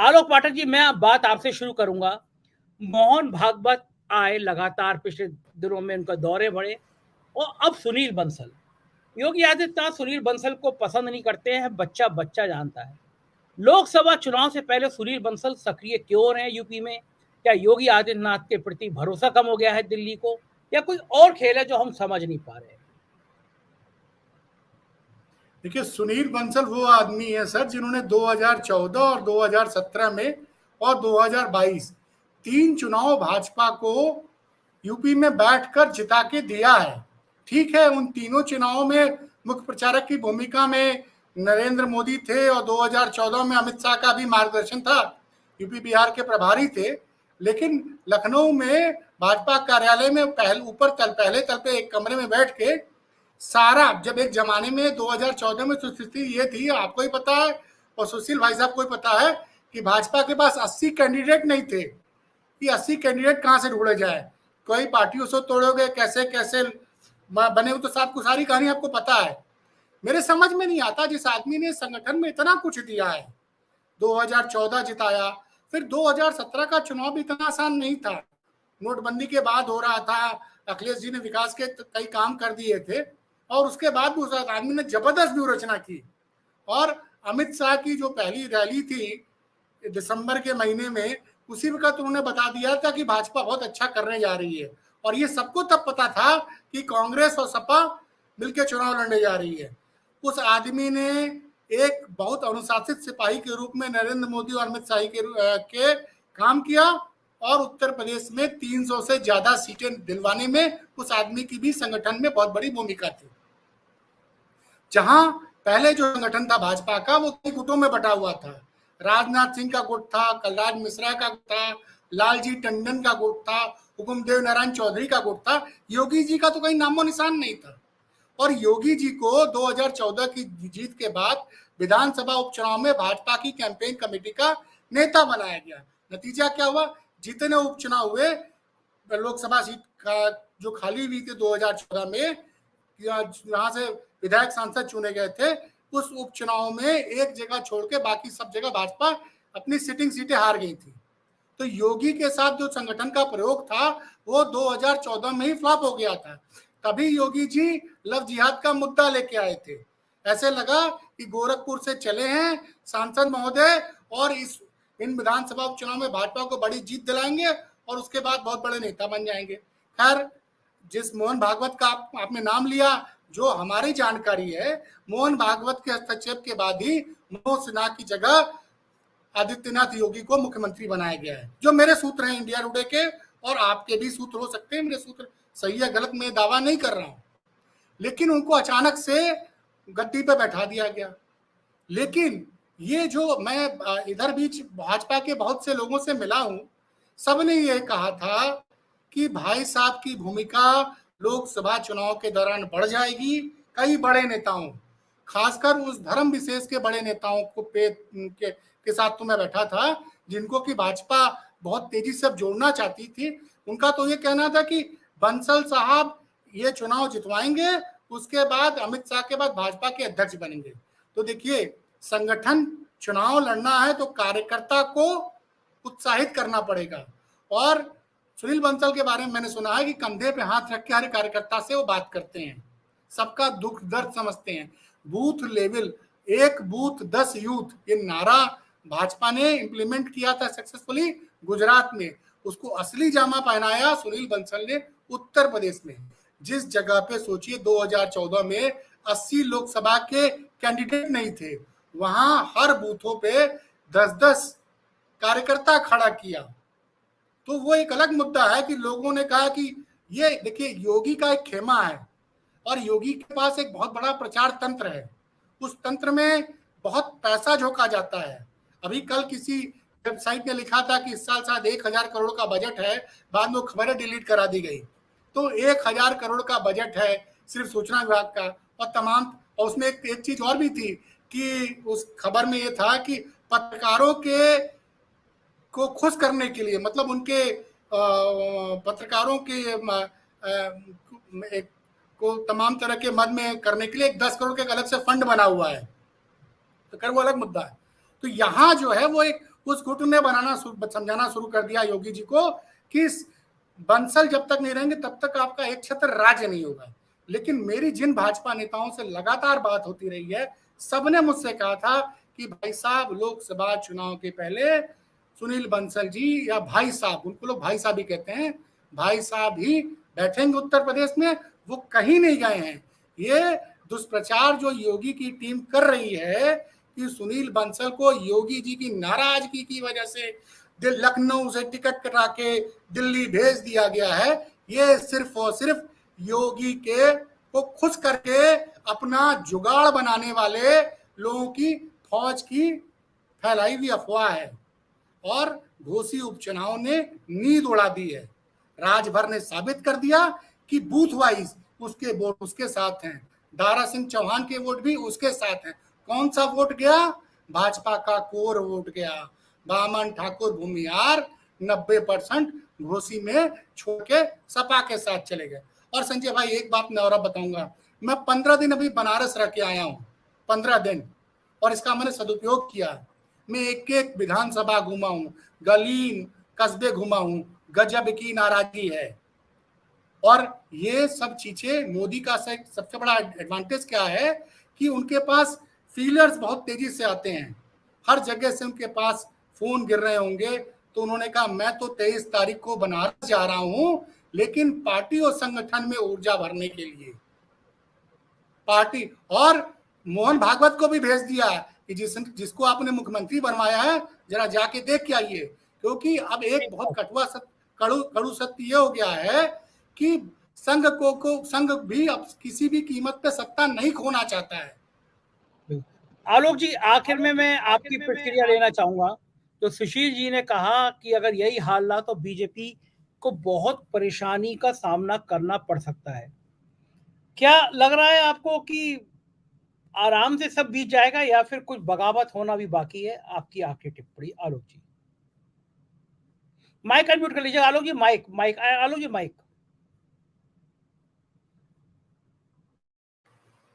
आलोक पाठक जी, मैं अब बात आपसे शुरू करूंगा। मोहन भागवत आए लगातार, पिछले दिनों में उनका दौरे बढ़े, और अब सुनील बंसल। योगी आदित्यनाथ सुनील बंसल को पसंद नहीं करते हैं, बच्चा बच्चा जानता है। लोकसभा चुनाव से पहले सुनील बंसल सक्रिय क्यों रहे यूपी में? क्या योगी आदित्यनाथ के प्रति भरोसा कम हो गया है दिल्ली को, या कोई और खेल है जो हम समझ नहीं पा रहे हैं? देखिए, सुनील बंसल वो आदमी है सर जिन्होंने 2014 और 2017 में और 2022 तीन चुनाव भाजपा को यूपी में बैठकर जिता के दिया है। ठीक है, उन तीनों चुनावों में मुख्य प्रचारक की भूमिका में नरेंद्र मोदी थे और 2014 में अमित शाह का भी मार्गदर्शन था, यूपी बिहार के प्रभारी थे। लेकिन लखनऊ में भाजपा कार्यालय में पहले तल पे एक कमरे में बैठ के सारा, जब एक जमाने में 2014 में स्थिति ये थी, आपको ही पता है और सुशील भाई साहब को ही पता है कि भाजपा के पास 80 कैंडिडेट नहीं थे कि 80 कैंडिडेट कहां से ढूंढे जाए, कोई पार्टियों से तोड़ोगे, कैसे कैसे बने हो, तो सारी कहानी आपको पता है। मेरे समझ में नहीं आता, जिस आदमी ने संगठन में इतना कुछ दिया है, 2014 जिताया, फिर 2017 का चुनाव भी इतना आसान नहीं था, नोटबंदी के बाद हो रहा था, अखिलेश जी ने विकास के कई काम कर दिए थे, और उसके बाद भी उस आदमी ने जबरदस्त व्यूह रचना की। और अमित शाह की जो पहली रैली थी दिसंबर के महीने में, उसी वक्त उन्होंने बता दिया था कि भाजपा बहुत अच्छा करने जा रही है, और ये सबको तब पता था कि कांग्रेस और सपा मिलकर चुनाव लड़ने जा रही है। उस आदमी ने एक बहुत अनुशासित सिपाही के रूप में नरेंद्र मोदी और अमित शाह के काम किया, और उत्तर प्रदेश में 300 से ज्यादा सीटें दिलवाने में उस आदमी की भी संगठन में बहुत बड़ी भूमिका थी। जहां पहले जो संगठन था भाजपा का, वो कई गुटों में बटा हुआ था। राजनाथ सिंह का गुट था, कलराज मिश्रा का गुट था, लालजी टंडन का गुट था, हुकुमदेव नारायण चौधरी का गुट था। योगी जी का तो कहीं नामो निशान नहीं था। और योगी जी को 2014 की जीत के बाद विधानसभा उपचुनाव में भाजपा की कैंपेन कमेटी का नेता बनाया गया। नतीजा क्या हुआ? जितने उपचुनाव हुए, लोकसभा सीट का जो खाली हुई थी 2014 में, जहां से विधायक सांसद चुने गए थे, उस उपचुनाव में एक जगह छोड़ के बाकी सब जगह भाजपा अपनी सिटिंग सीटें हार गई थी। तो योगी के साथ जो संगठन का प्रयोग था वो 2014 में ही फ्लॉप हो गया था। तभी योगी जी लव जिहाद का मुद्दा लेके आए थे। ऐसे लगा कि गोरखपुर से चले हैं सांसद महोदय और इन विधानसभा उपचुनाव में भाजपा को बड़ी जीत दिलाएंगे और उसके बाद बहुत बड़े नेता बन जाएंगे। खैर, जिस मोहन भागवत का आपने नाम लिया, जो हमारी जानकारी है, मोहन भागवत के हस्तक्षेप के बाद ही मनोज सिन्हा की जगह आदित्यनाथ योगी को मुख्यमंत्री बनाया गया है। जो मेरे सूत्र हैं इंडिया टुडे के, और आपके भी सूत्र हो सकते हैं, मेरे सूत्र सही है गलत मैं दावा नहीं कर रहा हूं, लेकिन उनको अचानक से गद्दी पे बैठा दिया गया। लेकिन ये जो मैं इधर बीच भाजपा के बहुत से लोगों से मिला हूं, सबने ये कहा था कि भाई साहब की भूमिका लोकसभा चुनाव के दौरान बढ़ जाएगी। कई बड़े नेताओं, खासकर उस धर्म विशेष के बड़े नेताओं को के साथ तो मैं बैठा था जिनको कि भाजपा बहुत तेजी से जोड़ना चाहती थी। उनका तो ये कहना था कि बंसल साहब ये चुनाव जितवाएंगे, उसके बाद अमित शाह के बाद भाजपा के अध्यक्ष बनेंगे। तो देखिए, संगठन चुनाव लड़ना है तो कार्यकर्ता को उत्साहित करना पड़ेगा। और सुनील बंसल के बारे में मैंने सुना है कि कंधे पे हाथ रख के हर कार्यकर्ता से वो बात करते हैं, सबका दुख दर्द समझते हैं। बूथ लेवल, एक बूथ 10 यूथ, ये नारा भाजपा ने इंप्लीमेंट किया था सक्सेसफुली गुजरात में। उसको असली जामा पहनाया सुनील बंसल ने उत्तर प्रदेश में। जिस जगह पे सोचिए 2014 में 80 लोकसभा के कैंडिडेट नहीं थे, वहां हर बूथों पे 10-10 कार्यकर्ता खड़ा किया। तो वो एक अलग मुद्दा है कि लोगों ने कहा कि ये देखिए, योगी का एक खेमा है और योगी के पास एक बहुत बड़ा प्रचार तंत्र है। उस तंत्र में बहुत पैसा झोंका जाता है। अभी कल किसी वेबसाइट ने लिखा था कि इस साल शायद 1000 करोड़ का बजट है, बाद में वो खबरें डिलीट करा दी गई। तो 1000 करोड़ का बजट है सिर्फ सूचना विभाग का, और तमाम, और उसमें एक चीज और भी थी कि उस खबर में ये था कि पत्रकारों के को खुश करने के लिए, मतलब उनके पत्रकारों के को तमाम तरह के मद में करने के लिए 10 करोड़ के अलग से फंड बना हुआ है। तो खैर वो अलग मुद्दा है। तो यहाँ जो है वो एक उस गुट ने समझाना शुरू कर दिया योगी जी को कि बंसल जब तक नहीं रहेंगे तब तक आपका एक छत्र राज्य नहीं होगा। लेकिन मेरी जिन भाजपा नेताओं से लगातार बात होती रही है, सबने मुझसे कहा था कि भाई साहब लोकसभा चुनाव के पहले सुनील बंसल जी या भाई साहब, उनको लोग भाई साहब ही कहते हैं, भाई साहब ही बैठेंगे उत्तर प्रदेश में। वो कहीं नहीं गए हैं। ये दुष्प्रचार जो योगी की टीम कर रही है कि सुनील बंसल को योगी जी की नाराजगी की वजह से लखनऊ से टिकट कटा के दिल्ली भेज दिया गया है, ये सिर्फ और सिर्फ योगी के को खुश करके अपना जुगाड़ बनाने वाले लोगों की फौज की फैलाई हुई अफवाह है। और घोसी उपचुनाव ने नींद उड़ा दी है। राजभर ने साबित कर दिया कि बूथ वाइज उसके वोट उसके साथ हैं, दारा सिंह चौहान के वोट भी उसके साथ हैं। कौन सा वोट गया? भाजपा का कोर वोट गया। बामन ठाकुर भूमिहार 90% घोसी में छोड़ के सपा के साथ चले गए। और संजय भाई एक बात मैं और बताऊंगा, मैं 15 दिन अभी बनारस रह के आया हूँ, 15 दिन, और इसका मैंने सदुपयोग किया। मैं एक एक विधानसभा घूमा हूँ, गली कस्बे घूमा हूँ, गजब की नाराजगी है। और ये सब चीजें मोदी का सबसे बड़ा एडवांटेज क्या है कि उनके पास फीलर्स बहुत तेजी से आते हैं, हर जगह से उनके पास फोन गिर रहे होंगे। तो उन्होंने कहा मैं तो 23 तारीख को बनारस जा रहा हूं, लेकिन पार्टी और संगठन में ऊर्जा भरने के लिए। पार्टी और मोहन भागवत को भी भेज दिया कि जिसको आपने मुख्यमंत्री बनवाया है जरा जाके देख के आइए, क्योंकि अब एक बहुत कड़ू सत्य ये हो गया है कि संघ भी अब किसी भी कीमत पे सत्ता नहीं खोना चाहता है। आलोक जी, आखिर में मैं आपकी प्रतिक्रिया लेना चाहूंगा। तो सुशील जी ने कहा कि अगर यही हाल रहा तो बीजेपी को बहुत परेशानी का सामना करना पड़ सकता है। क्या लग रहा है आपको कि आराम से सब बीत जाएगा या फिर कुछ बगावत होना भी बाकी है? आपकी आखिरी टिप्पणी आलोक जी। माइक अनम्यूट कर लीजिए आलोक जी, माइक आलोक जी माइक।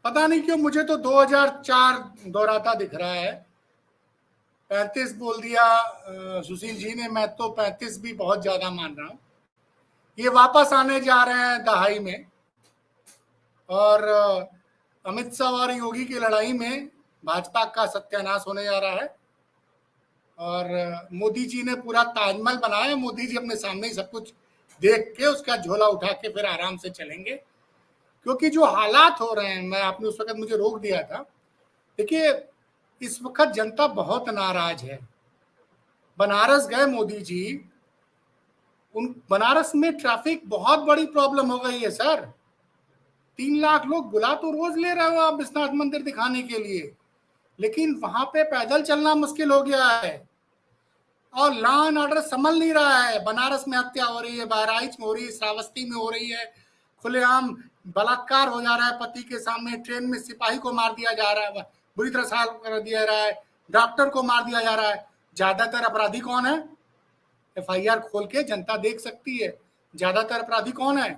पता नहीं क्यों मुझे तो 2004 दोहराता दिख रहा है। 35 बोल दिया सुशील जी ने, मैं तो 35 भी बहुत ज्यादा मान रहा हूं। ये वापस आने जा रहे हैं दहाई में, और अमित शाह और योगी की लड़ाई में भाजपा का सत्यानाश होने जा रहा है। और मोदी जी ने पूरा ताजमहल बनाया। मोदी जी अपने सामने ही सब कुछ देख के उसका झोला उठा के फिर आराम से चलेंगे, क्योंकि जो हालात हो रहे हैं, मैं आपने उस वक्त मुझे रोक दिया था। देखिए इस वक्त जनता बहुत नाराज है। बनारस गए मोदी जी, उन बनारस में ट्रैफिक बहुत बड़ी प्रॉब्लम हो गई है सर। 3 लाख लोग बुला तो रोज ले रहे हो आप विश्वनाथ मंदिर दिखाने के लिए, लेकिन वहां पे पैदल चलना मुश्किल हो गया है। और लॉ एंड ऑर्डर संभल नहीं रहा है। बनारस में हत्या हो रही है, बहराइच में हो रही है, श्रावस्ती में हो रही है, खुलेआम बलात्कार हो जा रहा है, पति के सामने ट्रेन में सिपाही को मार दिया जा रहा है, बुरी तरह से कर दिया जा रहा है, डॉक्टर को मार दिया जा रहा है। ज्यादातर अपराधी कौन है? FIR खोल के जनता देख सकती है ज्यादातर अपराधी कौन है।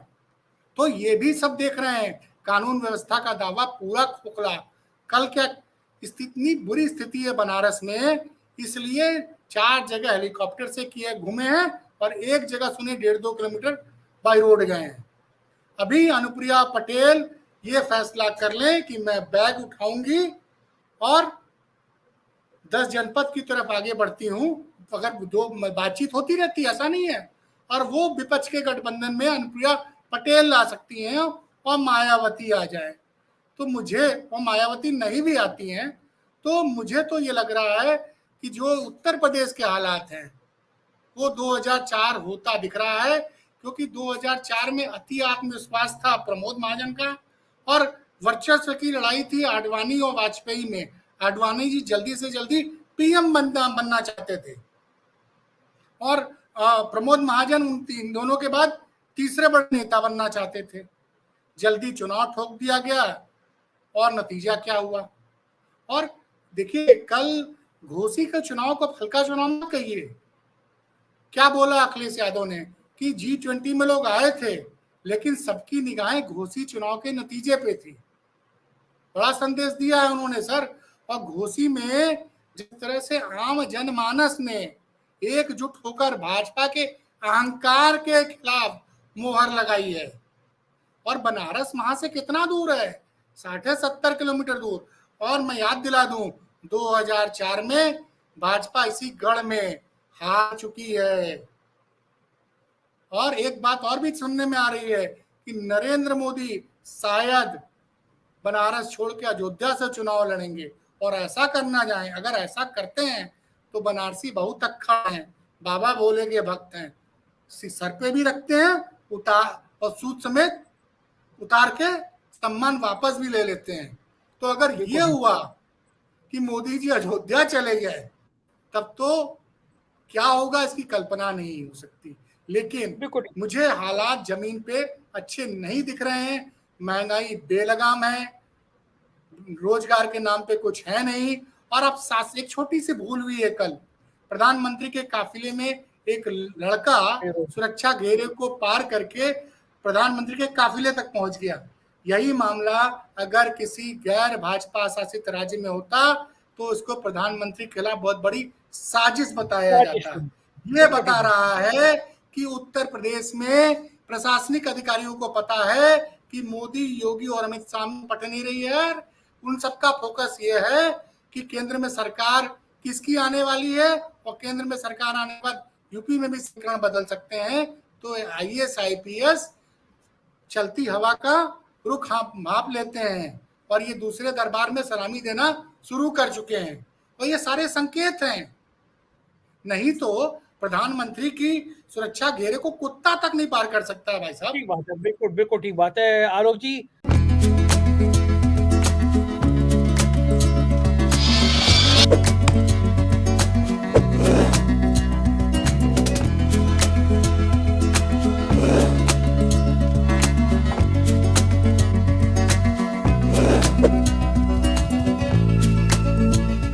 तो ये भी सब देख रहे हैं। कानून व्यवस्था का दावा पूरा खोखला। कल क्या इतनी बुरी स्थिति है बनारस में, इसलिए 4 जगह हेलीकॉप्टर से किए घूमे हैं और एक जगह सुने 1.5-2 किलोमीटर बाई रोड गए हैं। अभी अनुप्रिया पटेल ये फैसला कर लें कि मैं बैग उठाऊंगी और 10 जनपद की तरफ आगे बढ़ती हूं, अगर जो बातचीत होती रहती है, ऐसा नहीं है। और वो विपक्ष के गठबंधन में अनुप्रिया पटेल ला सकती हैं और मायावती आ जाए, तो मुझे, और मायावती नहीं भी आती हैं, तो मुझे तो ये लग रहा है कि जो उत्तर प्रदेश के हालात हैं वो 2004 होता दिख रहा है। क्योंकि 2004 में अति आत्मविश्वास था प्रमोद महाजन का, और वर्चस्व की लड़ाई थी आडवाणी और वाजपेयी में। आडवाणी जी जल्दी से जल्दी PM बनना चाहते थे, और प्रमोद महाजन इन दोनों के बाद तीसरे बड़े नेता बनना चाहते थे। जल्दी चुनाव ठोक दिया गया, और नतीजा क्या हुआ। और देखिए कल घोसी का चुनाव को हल्का चुनाव मत कहिए। क्या बोला अखिलेश यादव ने कि G20 में लोग आए थे, लेकिन सबकी निगाहें घोसी चुनाव के नतीजे पे थी। बड़ा संदेश दिया है उन्होंने सर। और घोसी में जिस तरह से आम जनमानस ने एकजुट होकर भाजपा के अहंकार के खिलाफ मुहर लगाई है। और बनारस वहां से कितना दूर है? 60-70 किलोमीटर दूर। और मैं याद दिला दूं, 2004 में भाजपा इसी गढ़ में हार चुकी है। और एक बात और भी सुनने में आ रही है कि नरेंद्र मोदी शायद बनारस छोड़ के अयोध्या से चुनाव लड़ेंगे। और ऐसा करना जाए, अगर ऐसा करते हैं तो बनारसी बहुत अक्खड़ हैं, बाबा भोले के भक्त हैं, सर पे भी रखते हैं उतार और सूद समेत उतार के सम्मान वापस भी ले लेते हैं। तो अगर ये हुआ कि मोदी जी अयोध्या चले गए, तब तो क्या होगा इसकी कल्पना नहीं हो सकती। लेकिन मुझे हालात जमीन पे अच्छे नहीं दिख रहे हैं। महंगाई बेलगाम है, रोजगार के नाम पे कुछ है नहीं। और अब एक छोटी सी भूल हुई है। कल प्रधानमंत्री के काफिले में एक लड़का सुरक्षा घेरे को पार करके प्रधानमंत्री के काफिले तक पहुंच गया। यही मामला अगर किसी गैर भाजपा शासित राज्य में होता तो इसको प्रधानमंत्री के खिलाफ बहुत बड़ी साजिश बताया जाता। ये बता रहा है कि उत्तर प्रदेश में प्रशासनिक अधिकारियों को पता है कि मोदी, योगी और अमित शाह में पट नहीं रही है। उन सबका फोकस ये है कि केंद्र में सरकार किसकी आने वाली है, और केंद्र में सरकार आने के बाद यूपी में भी समीकरण बदल सकते हैं। तो आईएएस आईपीएस चलती हवा का रुख माप लेते हैं और ये दूसरे दरबार में सलामी देना शुरू कर चुके हैं। और ये सारे संकेत हैं। नहीं तो प्रधानमंत्री की सुरक्षा घेरे को कुत्ता तक नहीं पार कर सकता है भाई साहब। ठीक बात है, बिल्कुल बिल्कुल ठीक बात है आलोक जी।